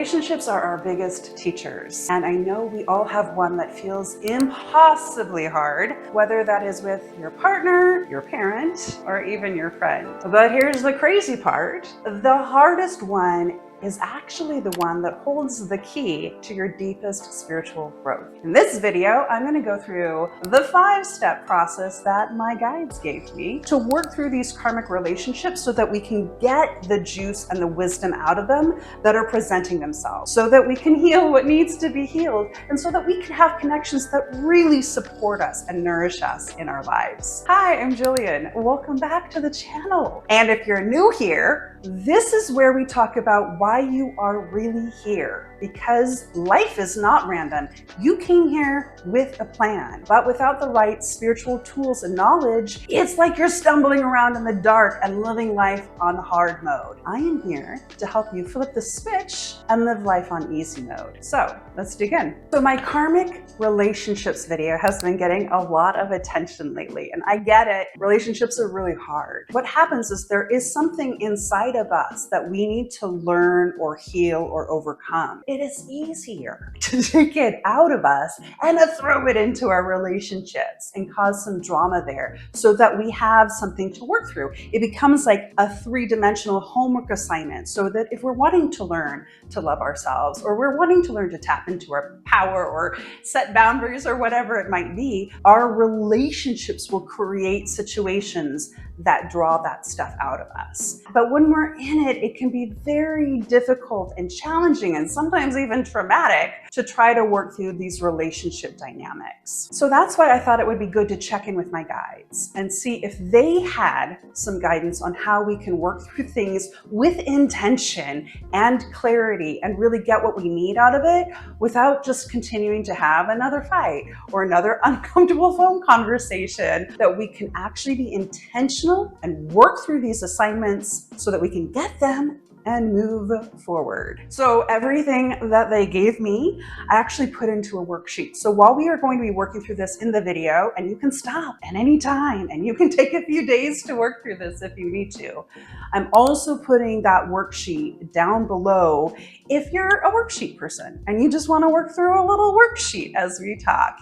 Relationships are our biggest teachers, and I know we all have one that feels impossibly hard, whether that is with your partner, your parent, or even your friend. But here's the crazy part. The hardest one is actually the one that holds the key to your deepest spiritual growth. In this video, I'm going to go through the 5-step process that my guides gave me to work through these karmic relationships so that we can get the juice and the wisdom out of them that are presenting themselves, so that we can heal what needs to be healed, and so that we can have connections that really support us and nourish us in our lives. Hi, I'm Jillian. Welcome back to the channel. And if you're new here, this is where we talk about why you are really here, because life is not random. You came here with a plan, but without the right spiritual tools and knowledge, it's like you're stumbling around in the dark and living life on hard mode. I am here to help you flip the switch and live life on easy mode. So let's dig in. So my karmic relationships video has been getting a lot of attention lately, and I get it. Relationships are really hard. What happens is there is something inside of us that we need to learn or heal or overcome. It is easier to take it out of us and to throw it into our relationships and cause some drama there so that we have something to work through. It becomes like a 3-dimensional homework assignment, so that if we're wanting to learn to love ourselves, or we're wanting to learn to tap into our power or set boundaries or whatever it might be, our relationships will create situations that draw that stuff out of us. But when we're in it, it can be very difficult and challenging and sometimes even traumatic to try to work through these relationship dynamics. So that's why I thought it would be good to check in with my guides and see if they had some guidance on how we can work through things with intention and clarity and really get what we need out of it without just continuing to have another fight or another uncomfortable phone conversation, that we can actually be intentional and work through these assignments so that we can get them and move forward. So everything that they gave me, I actually put into a worksheet. So while we are going to be working through this in the video, and you can stop at any time and you can take a few days to work through this if you need to, I'm also putting that worksheet down below if you're a worksheet person and you just want to work through a little worksheet as we talk.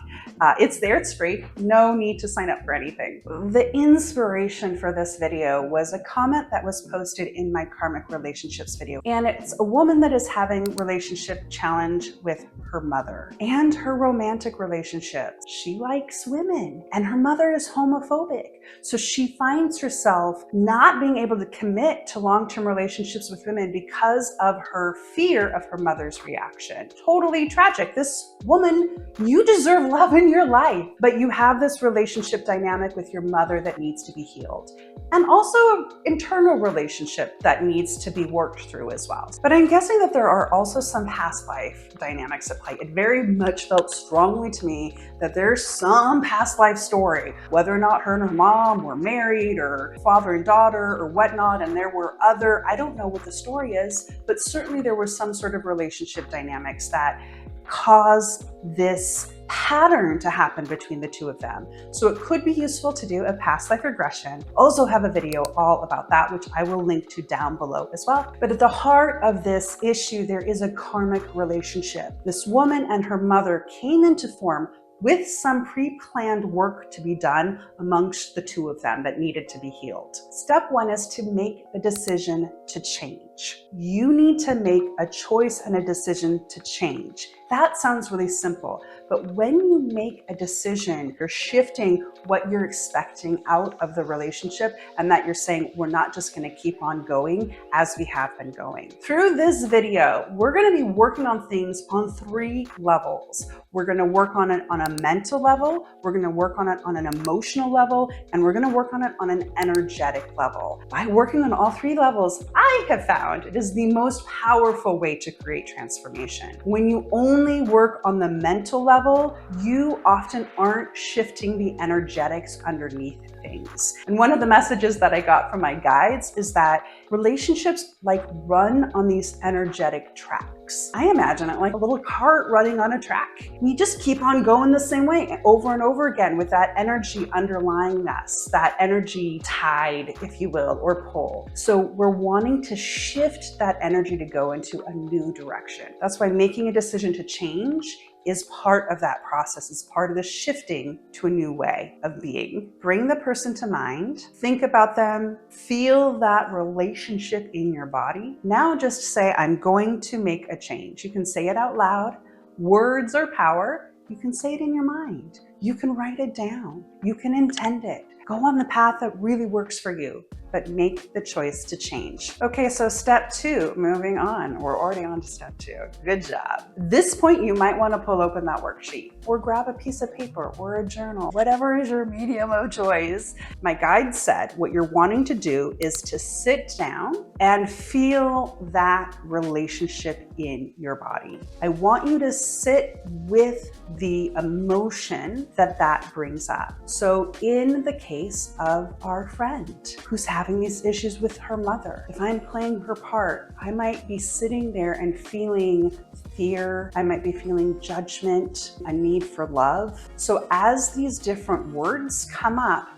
It's there, it's free, no need to sign up for anything. The inspiration for this video was a comment that was posted in my Karmic Relationships video. And it's a woman that is having relationship challenge with her mother and her romantic relationships. She likes women and her mother is homophobic. So she finds herself not being able to commit to long-term relationships with women because of her fear of her mother's reaction. Totally tragic. This woman, you deserve love in your life, but you have this relationship dynamic with your mother that needs to be healed. And also an internal relationship that needs to be worked through as well. But I'm guessing that there are also some past life dynamics at play. It very much felt strongly to me that there's some past life story, whether or not her and her mom were married or father and daughter or whatnot, and there were other, I don't know what the story is, but certainly there was some sort of relationship dynamics that caused this pattern to happen between the two of them. So it could be useful to do a past life regression. Also have a video all about that, which I will link to down below as well. But at the heart of this issue, there is a karmic relationship. This woman and her mother came into form with some pre-planned work to be done amongst the two of them that needed to be healed. Step 1 is to make the decision to change. You need to make a choice and a decision to change. That sounds really simple, but when you make a decision, you're shifting what you're expecting out of the relationship, and that you're saying, we're not just going to keep on going as we have been going. Through this video, we're going to be working on things on 3 levels. We're going to work on it on a mental level, we're going to work on it on an emotional level, and we're going to work on it on an energetic level. By working on all 3 levels, I have found it is the most powerful way to create transformation. When you only work on the mental level, you often aren't shifting the energetics underneath things. And one of the messages that I got from my guides is that Relationships like run on these energetic tracks. I imagine it like a little cart running on a track. We just keep on going the same way over and over again with that energy underlying us, that energy tide, if you will, or pull. So we're wanting to shift that energy to go into a new direction. That's why making a decision to change is part of that process, is part of the shifting to a new way of being. Bring the person to mind, think about them, feel that relationship in your body. Now just say, I'm going to make a change. You can say it out loud. Words are power. You can say it in your mind. You can write it down. You can intend it. Go on the path that really works for you, but make the choice to change. Okay, so step 2, moving on. We're already on to step 2. Good job. This point, you might want to pull open that worksheet or grab a piece of paper or a journal, whatever is your medium of choice. My guide said what you're wanting to do is to sit down and feel that relationship in your body. I want you to sit with the emotion that brings up. So in the case of our friend who's having these issues with her mother, if I'm playing her part, I might be sitting there and feeling fear. I might be feeling judgment, a need for love. So as these different words come up,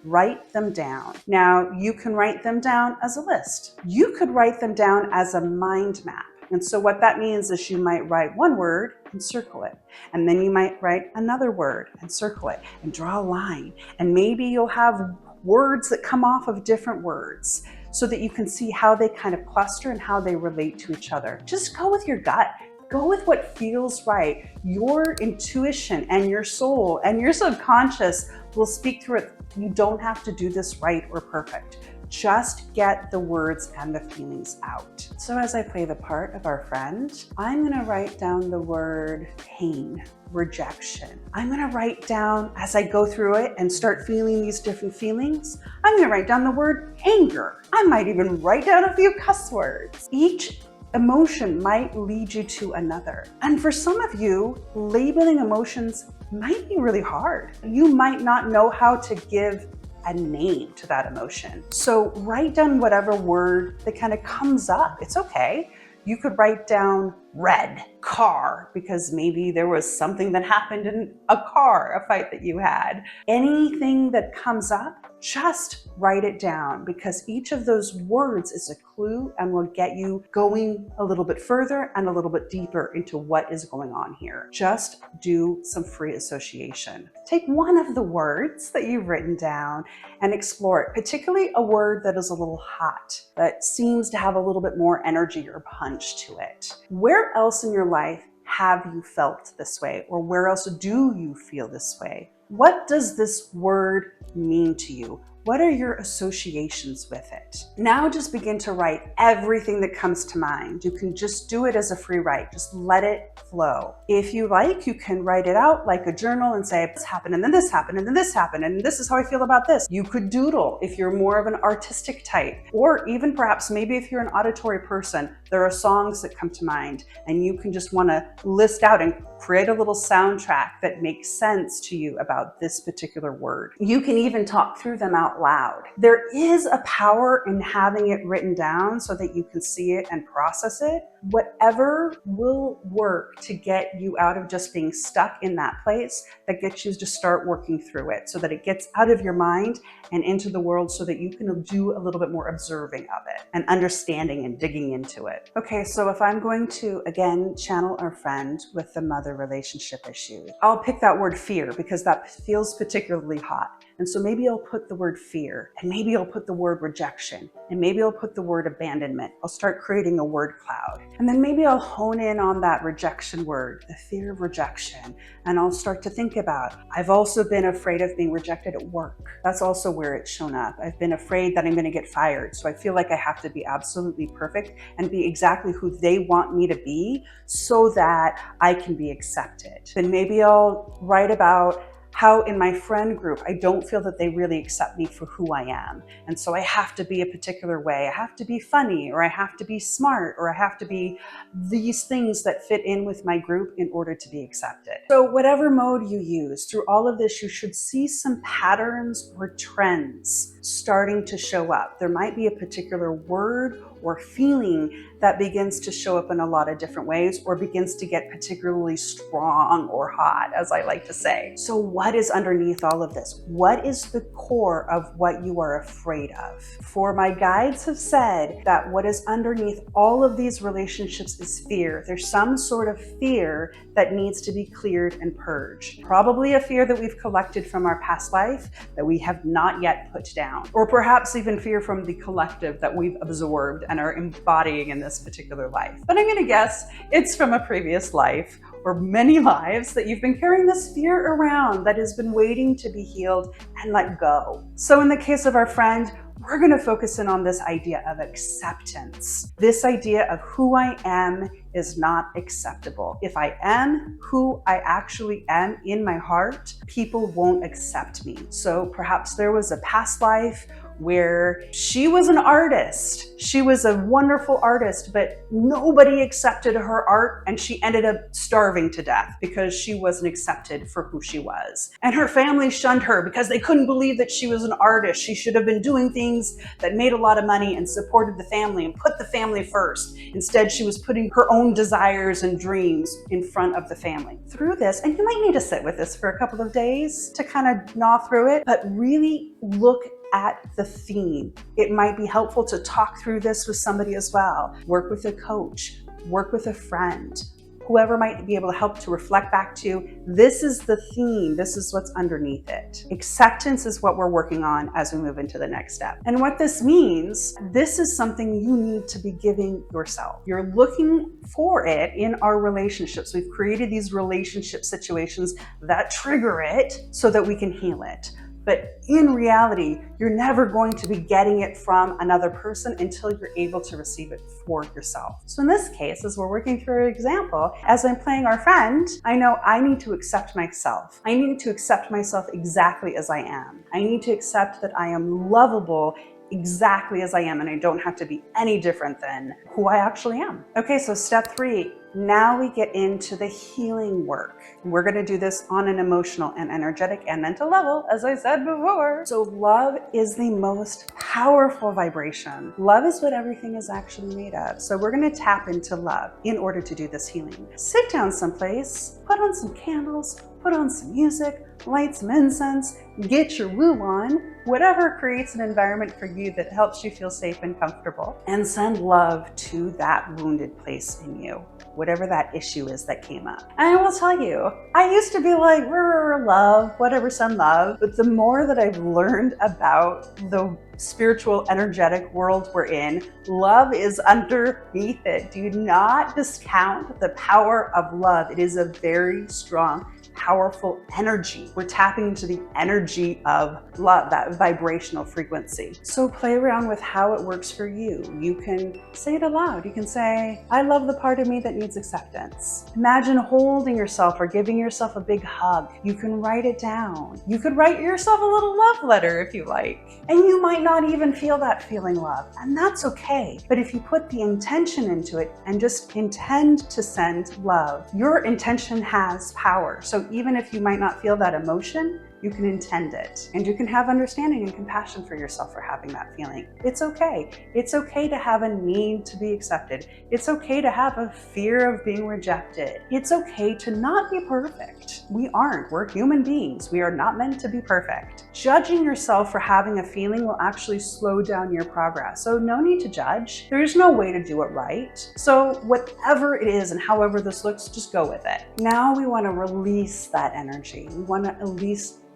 write them down. Now, you can write them down as a list. You could write them down as a mind map. And so what that means is you might write one word and circle it. And then you might write another word and circle it and draw a line. And maybe you'll have words that come off of different words so that you can see how they kind of cluster and how they relate to each other. Just go with your gut. Go with what feels right. Your intuition and your soul and your subconscious will speak through it. You don't have to do this right or perfect. Just get the words and the feelings out. So as I play the part of our friend, I'm going to write down the word pain, rejection. I'm going to write down, as I go through it and start feeling these different feelings, I'm going to write down the word anger. I might even write down a few cuss words. Each emotion might lead you to another. And for some of you, labeling emotions might be really hard. You might not know how to give a name to that emotion. So write down whatever word that kind of comes up. It's okay. You could write down red, car, because maybe there was something that happened in a car, a fight that you had. Anything that comes up, just write it down, because each of those words is a clue and will get you going a little bit further and a little bit deeper into what is going on here. Just do some free association. Take one of the words that you've written down and explore it, particularly a word that is a little hot, that seems to have a little bit more energy or punch to it. Where else in your life have you felt this way? Or where else do you feel this way? What does this word mean to you? What are your associations with it? Now just begin to write everything that comes to mind. You can just do it as a free write. Just let it flow. If you like, you can write it out like a journal and say, this happened, and then this happened, and then this happened, and this is how I feel about this. You could doodle if you're more of an artistic type, or even perhaps maybe if you're an auditory person, there are songs that come to mind, and you can just want to list out and create a little soundtrack that makes sense to you about this particular word. You can even talk through them out loud. There is a power in having it written down so that you can see it and process it. Whatever will work to get you out of just being stuck in that place, that gets you to start working through it so that it gets out of your mind and into the world so that you can do a little bit more observing of it and understanding and digging into it. Okay, so if I'm going to, again, channel our friend with the mother relationship issue, I'll pick that word fear because that feels particularly hot. And so maybe I'll put the word fear, and maybe I'll put the word rejection, and maybe I'll put the word abandonment. I'll start creating a word cloud. And then maybe I'll hone in on that rejection word, the fear of rejection. And I'll start to think about, I've also been afraid of being rejected at work. That's also where it's shown up. I've been afraid that I'm going to get fired. So I feel like I have to be absolutely perfect and be exactly who they want me to be so that I can be accepted. Then maybe I'll write about How in my friend group, I don't feel that they really accept me for who I am. And so I have to be a particular way. I have to be funny, or I have to be smart, or I have to be these things that fit in with my group in order to be accepted. So whatever mode you use, through all of this, you should see some patterns or trends starting to show up. There might be a particular word or feeling that begins to show up in a lot of different ways, or begins to get particularly strong or hot, as I like to say. So what is underneath all of this? What is the core of what you are afraid of? For my guides have said that what is underneath all of these relationships is fear. There's some sort of fear that needs to be cleared and purged. Probably a fear that we've collected from our past life that we have not yet put down, or perhaps even fear from the collective that we've absorbed and are embodying in this particular life. But I'm going to guess it's from a previous life or many lives that you've been carrying this fear around that has been waiting to be healed and let go. So in the case of our friend, we're going to focus in on this idea of acceptance. This idea of who I am is not acceptable. If I am who I actually am in my heart, people won't accept me. So perhaps there was a past life where she was an artist. She was a wonderful artist, but nobody accepted her art, and she ended up starving to death because she wasn't accepted for who she was. And her family shunned her because they couldn't believe that she was an artist. She should have been doing things that made a lot of money and supported the family and put the family first. Instead, she was putting her own desires and dreams in front of the family. Through this, and you might need to sit with this for a couple of days to kind of gnaw through it, but really look at the theme. It might be helpful to talk through this with somebody as well. Work with a coach, work with a friend, whoever might be able to help to reflect back to, this is the theme, this is what's underneath it. Acceptance is what we're working on as we move into the next step. And what this means, this is something you need to be giving yourself. You're looking for it in our relationships. We've created these relationship situations that trigger it so that we can heal it. But in reality, you're never going to be getting it from another person until you're able to receive it for yourself. So in this case, as we're working through an example, as I'm playing our friend, I know I need to accept myself. I need to accept myself exactly as I am. I need to accept that I am lovable exactly as I am, and I don't have to be any different than who I actually am. Okay, so step 3. Now we get into the healing work. We're going to do this on an emotional and energetic and mental level, as I said before. So love is the most powerful vibration. Love is what everything is actually made of. So we're going to tap into love in order to do this healing. Sit down someplace, put on some candles, put on some music, light some incense, get your woo on, whatever creates an environment for you that helps you feel safe and comfortable, and send love to that wounded place in you, whatever that issue is that came up. And I will tell you, I used to be like, love, whatever, send love. But the more that I've learned about the spiritual, energetic world we're in, love is underneath it. Do not discount the power of love. It is a very strong, powerful energy. We're tapping into the energy of love, that vibrational frequency. So play around with how it works for you. You can say it aloud. You can say, I love the part of me that needs acceptance. Imagine holding yourself or giving yourself a big hug. You can write it down. You could write yourself a little love letter if you like. And you might not even feel that feeling love, and that's okay. But if you put the intention into it and just intend to send love, your intention has power. So even if you might not feel that emotion, you can intend it, and you can have understanding and compassion for yourself for having that feeling. It's okay. It's okay to have a need to be accepted. It's okay to have a fear of being rejected. It's okay to not be perfect. We aren't. We're human beings. We are not meant to be perfect. Judging yourself for having a feeling will actually slow down your progress. So no need to judge. There is no way to do it right. So whatever it is and however this looks, just go with it. Now we want to release that energy. We want to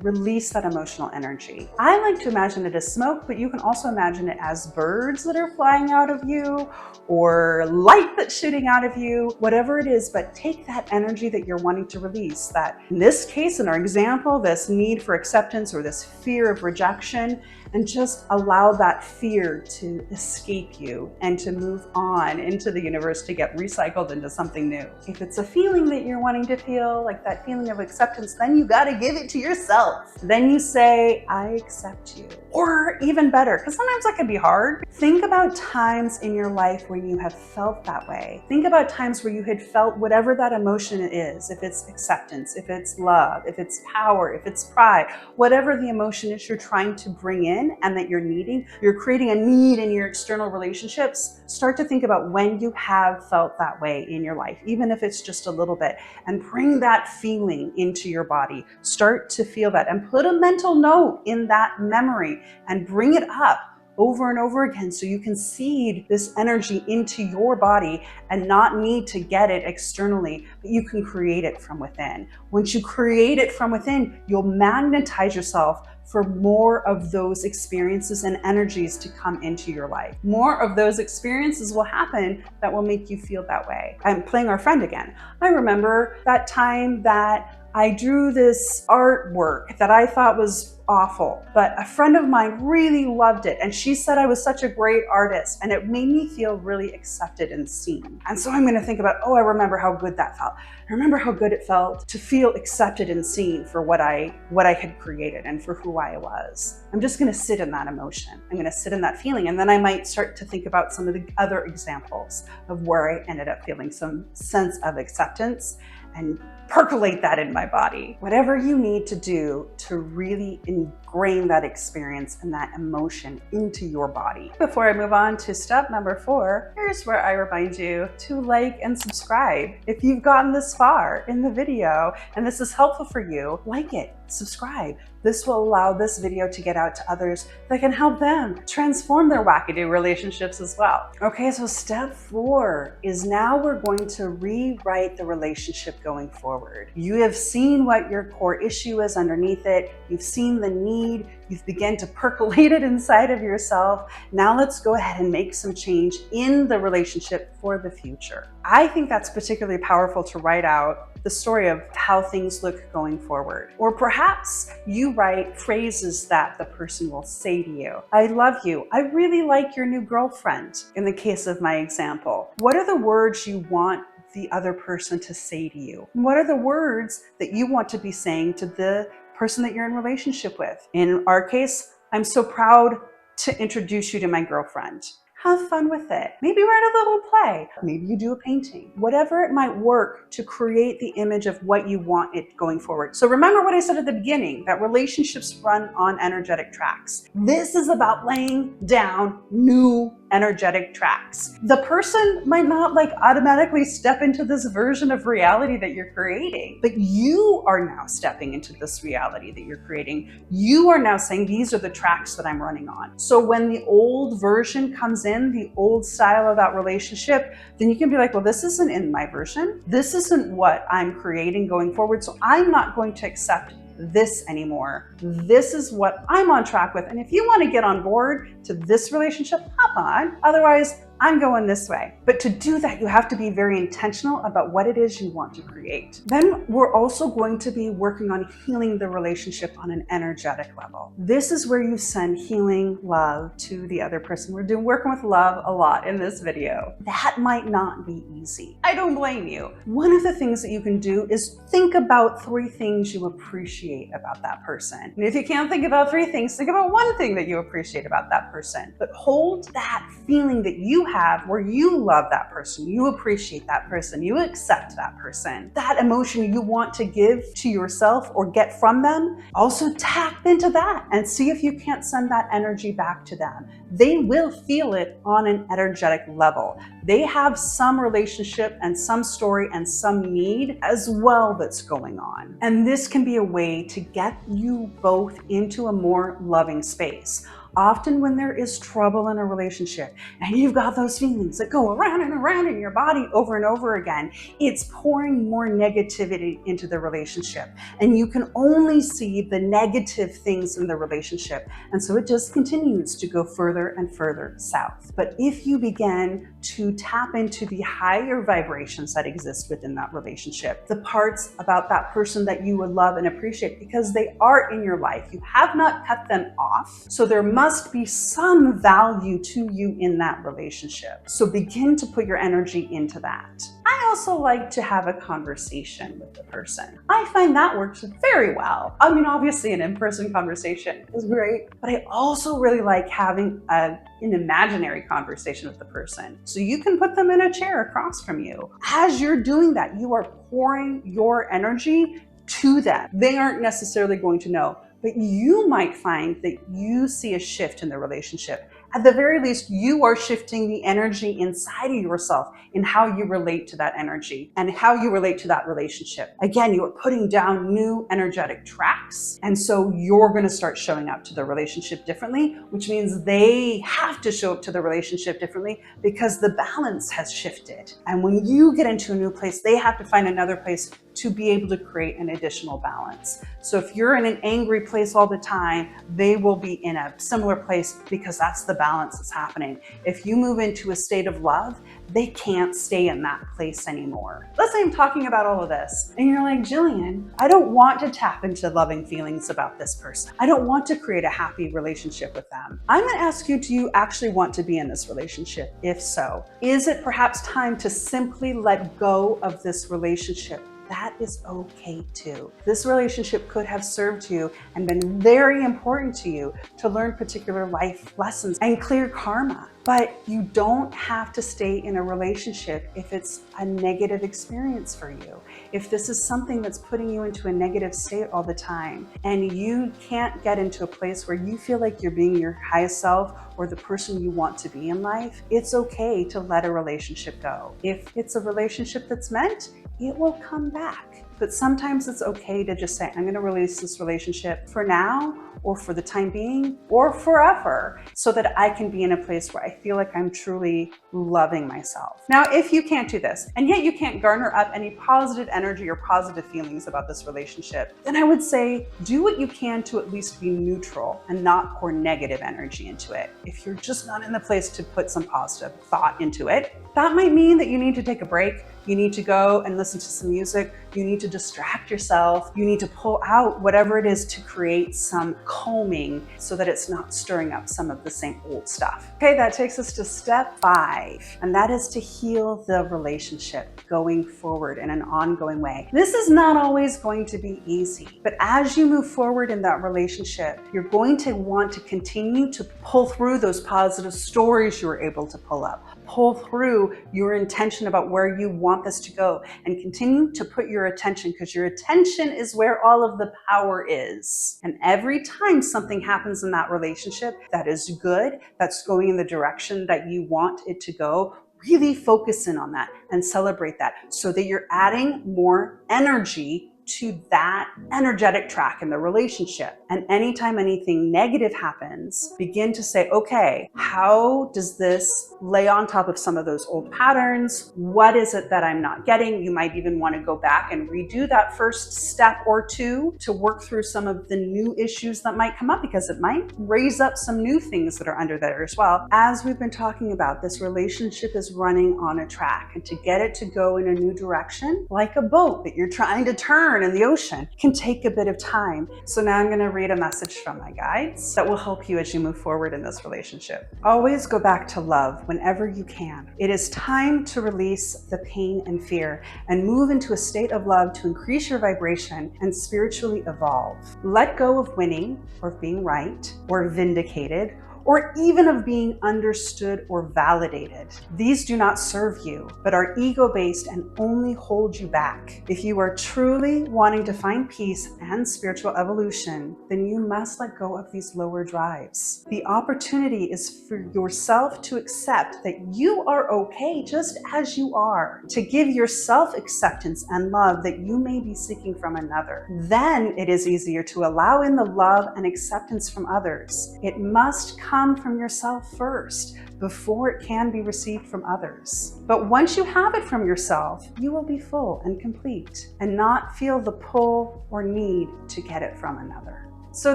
release that emotional energy. I like to imagine it as smoke, but you can also imagine it as birds that are flying out of you, or light that's shooting out of you, whatever it is. But take that energy that you're wanting to release, that in this case, in our example, this need for acceptance or this fear of rejection, and just allow that fear to escape you and to move on into the universe to get recycled into something new. If it's a feeling that you're wanting to feel, like that feeling of acceptance, then you got to give it to yourself. Then you say, I accept you. Or even better, because sometimes that can be hard. Think about times in your life where you have felt that way. Think about times where you had felt whatever that emotion is, if it's acceptance, if it's love, if it's power, if it's pride, whatever the emotion is you're trying to bring in and that you're needing, you're creating a need in your external relationships. Start to think about when you have felt that way in your life, even if it's just a little bit, and bring that feeling into your body. Start to feel that and put a mental note in that memory and bring it up over and over again so you can seed this energy into your body and not need to get it externally, but you can create it from within. Once you create it from within, you'll magnetize yourself for more of those experiences and energies to come into your life. More of those experiences will happen that will make you feel that way. I'm playing our friend again. I remember that time that I drew this artwork that I thought was awful, but a friend of mine really loved it. And she said I was such a great artist and it made me feel really accepted and seen. And so I'm going to think about, oh, I remember how good that felt. I remember how good it felt to feel accepted and seen for what I had created and for who I was. I'm just going to sit in that emotion. I'm going to sit in that feeling. And then I might start to think about some of the other examples of where I ended up feeling some sense of acceptance and percolate that in my body. Whatever you need to do to really ingrain that experience and that emotion into your body. Before I move on to step number 4, here's where I remind you to like and subscribe. If you've gotten this far in the video and this is helpful for you, like it, subscribe. This will allow this video to get out to others that can help them transform their wackadoo relationships as well. Okay, so step 4 is now we're going to rewrite the relationship going forward. You have seen what your core issue is underneath it. You've seen the need. You've begun to percolate it inside of yourself. Now let's go ahead and make some change in the relationship for the future. I think that's particularly powerful to write out the story of how things look going forward. Or perhaps you write phrases that the person will say to you. I love you. I really like your new girlfriend, in the case of my example. What are the words you want the other person to say to you? What are the words that you want to be saying to the person that you're in relationship with? In our case, I'm so proud to introduce you to my girlfriend. Have fun with it. Maybe write a little play. Maybe you do a painting. Whatever it might work to create the image of what you want it going forward. So remember what I said at the beginning, that relationships run on energetic tracks. This is about laying down new energetic tracks. The person might not automatically step into this version of reality that you're creating, but you are now stepping into this reality that you're creating. You are now saying, these are the tracks that I'm running on. So when the old version comes in, the old style of that relationship, then you can be like, well, this isn't in my version. This isn't what I'm creating going forward. So I'm not going to accept this anymore. This is what I'm on track with. And if you want to get on board to this relationship, hop on. Otherwise, I'm going this way. But to do that, you have to be very intentional about what it is you want to create. Then we're also going to be working on healing the relationship on an energetic level. This is where you send healing love to the other person. We're working with love a lot in this video. That might not be easy. I don't blame you. One of the things that you can do is think about 3 things you appreciate about that person. And if you can't think about 3 things, think about 1 thing that you appreciate about that person. But hold that feeling that you have where you love that person, you appreciate that person, you accept that person. That emotion you want to give to yourself or get from them, also tap into that and see if you can't send that energy back to them. They will feel it on an energetic level. They have some relationship and some story and some need as well that's going on. And this can be a way to get you both into a more loving space. Often when there is trouble in a relationship and you've got those feelings that go around and around in your body over and over again, it's pouring more negativity into the relationship. And you can only see the negative things in the relationship. And so it just continues to go further and further south. But if you begin to tap into the higher vibrations that exist within that relationship, the parts about that person that you would love and appreciate because they are in your life, you have not cut them off. So they're must be some value to you in that relationship. So begin to put your energy into that. I also like to have a conversation with the person. I find that works very well. I mean, obviously an in-person conversation is great, but I also really like having an imaginary conversation with the person. So you can put them in a chair across from you. As you're doing that, you are pouring your energy to them. They aren't necessarily going to know, but you might find that you see a shift in the relationship. At the very least, you are shifting the energy inside of yourself in how you relate to that energy and how you relate to that relationship. Again, you are putting down new energetic tracks. And so you're going to start showing up to the relationship differently, which means they have to show up to the relationship differently because the balance has shifted. And when you get into a new place, they have to find another place to be able to create an additional balance. So if you're in an angry place all the time, they will be in a similar place because that's the balance that's happening. If you move into a state of love, they can't stay in that place anymore. Let's say I'm talking about all of this and you're like, Jillian, I don't want to tap into loving feelings about this person. I don't want to create a happy relationship with them. I'm going to ask you, do you actually want to be in this relationship? If so, is it perhaps time to simply let go of this relationship? That is okay too. This relationship could have served you and been very important to you to learn particular life lessons and clear karma. But you don't have to stay in a relationship if it's a negative experience for you. If this is something that's putting you into a negative state all the time and you can't get into a place where you feel like you're being your highest self or the person you want to be in life, it's okay to let a relationship go. If it's a relationship that's meant, it will come back. But sometimes it's okay to just say, I'm going to release this relationship for now or for the time being or forever so that I can be in a place where I feel like I'm truly loving myself. Now, if you can't do this and yet you can't garner up any positive energy or positive feelings about this relationship, then I would say do what you can to at least be neutral and not pour negative energy into it. If you're just not in the place to put some positive thought into it, that might mean that you need to take a break. You need to go and listen to some music. You need to distract yourself. You need to pull out whatever it is to create some calming so that it's not stirring up some of the same old stuff. Okay, that takes us to step 5, and that is to heal the relationship going forward in an ongoing way. This is not always going to be easy, but as you move forward in that relationship, you're going to want to continue to pull through those positive stories you were able to pull up, pull through your intention about where you want this to go, and continue to put your attention, because your attention is where all of the power is. And every time something happens in that relationship that is good, that's going in the direction that you want it to go, really focus in on that and celebrate that so that you're adding more energy to that energetic track in the relationship. And anytime anything negative happens, begin to say, okay, how does this lay on top of some of those old patterns? What is it that I'm not getting? You might even want to go back and redo that first step or two to work through some of the new issues that might come up, because it might raise up some new things that are under there as well. As we've been talking about, this relationship is running on a track, and to get it to go in a new direction, like a boat that you're trying to turn in the ocean, can take a bit of time. So now I'm going to read a message from my guides that will help you as you move forward in this relationship. Always go back to love whenever you can. It is time to release the pain and fear and move into a state of love to increase your vibration and spiritually evolve. Let go of winning or being right or vindicated, or even of being understood or validated. These do not serve you, but are ego-based and only hold you back. If you are truly wanting to find peace and spiritual evolution, then you must let go of these lower drives. The opportunity is for yourself to accept that you are okay just as you are, to give yourself acceptance and love that you may be seeking from another. Then it is easier to allow in the love and acceptance from others. It must come from yourself first before it can be received from others. But once you have it from yourself, you will be full and complete and not feel the pull or need to get it from another. So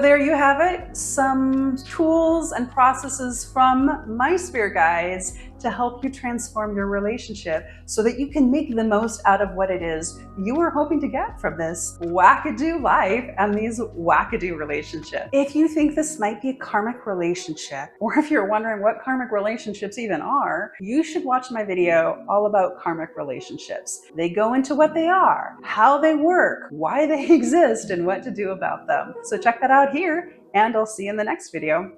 there you have it, some tools and processes from my spirit guides to help you transform your relationship so that you can make the most out of what it is you are hoping to get from this wackadoo life and these wackadoo relationships. If you think this might be a karmic relationship, or if you're wondering what karmic relationships even are, you should watch my video all about karmic relationships. They go into what they are, how they work, why they exist, and what to do about them. So check that out here, and I'll see you in the next video.